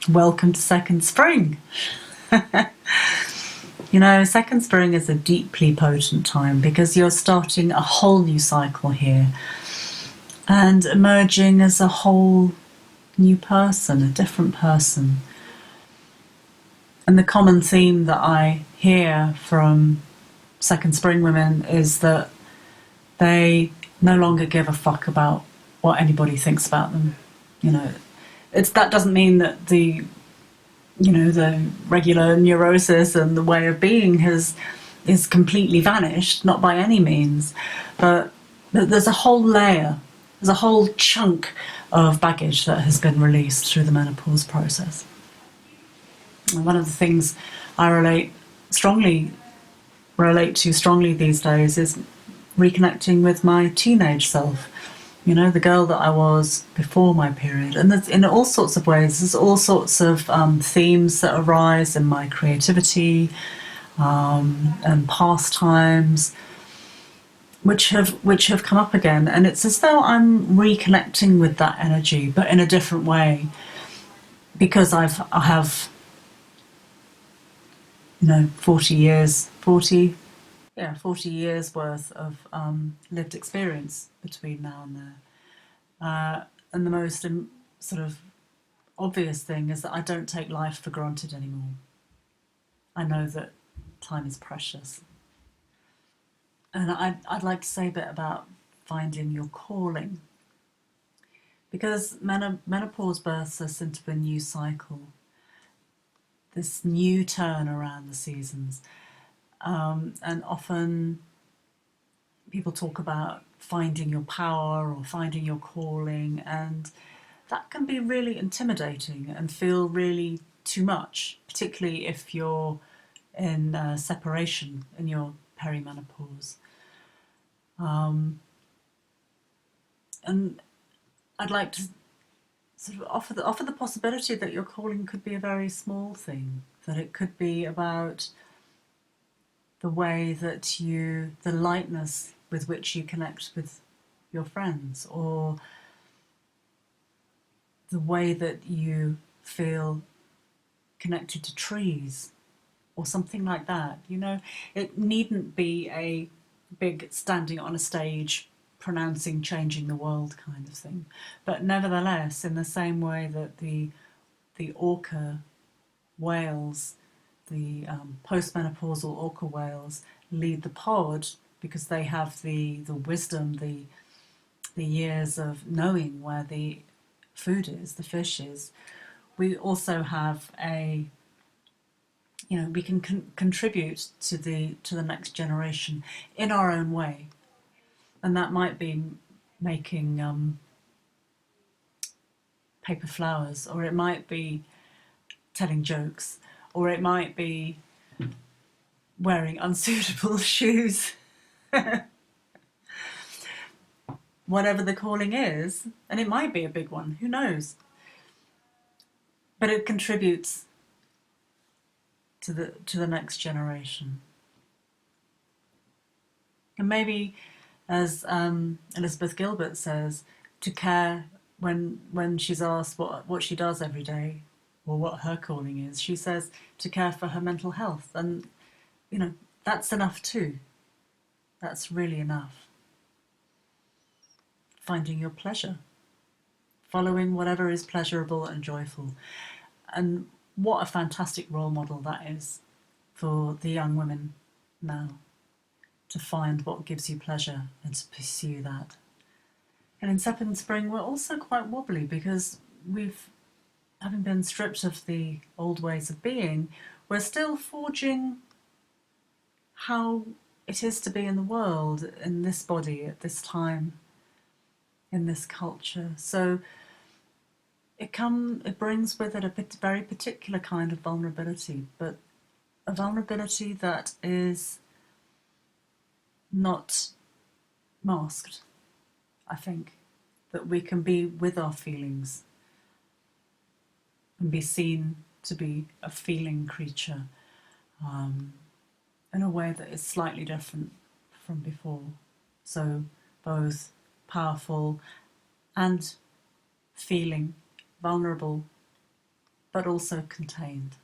Welcome to second spring. You know, second spring is a deeply potent time because you're starting a whole new cycle here and emerging as a whole new person, a different person. And the common theme that I hear from second spring women is that they no longer give a fuck about what anybody thinks about them. You know, that doesn't mean that the regular neurosis and the way of being is completely vanished, not by any means, but there's a whole layer, there's a whole chunk of baggage that has been released through the menopause process. And one of the things I relate to strongly these days is reconnecting with my teenage self. You know, the girl that I was before my period. And there's, in all sorts of ways, there's all sorts of themes that arise in my creativity and pastimes, which have come up again. And it's as though I'm reconnecting with that energy, but in a different way, because I have 40 years worth of lived experience between now and there. And the most sort of obvious thing is that I don't take life for granted anymore. I know that time is precious. And I'd like to say a bit about finding your calling. Because menopause births us into a new cycle, this new turn around the seasons. And often people talk about finding your power or finding your calling, and that can be really intimidating and feel really too much, particularly if you're in separation in your perimenopause. And I'd like to sort of offer the possibility that your calling could be a very small thing, that it could be about the way that the lightness with which you connect with your friends, or the way that you feel connected to trees, or something like that. You know, it needn't be a big standing on a stage pronouncing changing the world kind of thing. But nevertheless, in the same way that the orca whales, the postmenopausal orca whales, lead the pod because they have the wisdom, the years of knowing where the food is, the fish is. We also have we can contribute to the next generation in our own way, and that might be making paper flowers, or it might be telling jokes, or it might be wearing unsuitable shoes. Whatever the calling is, and it might be a big one, who knows? But it contributes to the next generation. And maybe, as Elizabeth Gilbert says, to care when she's asked what she does every day or what her calling is, she says to care for her mental health. And, that's enough too. That's really enough. Finding your pleasure, following whatever is pleasurable and joyful. And what a fantastic role model that is for the young women now, to find what gives you pleasure and to pursue that. And in second spring, we're also quite wobbly because having been stripped of the old ways of being, we're still forging how it is to be in the world, in this body, at this time, in this culture. So it brings with it a very particular kind of vulnerability, but a vulnerability that is not masked, I think. That we can be with our feelings and be seen to be a feeling creature in a way that is slightly different from before. So both powerful and feeling vulnerable, but also contained.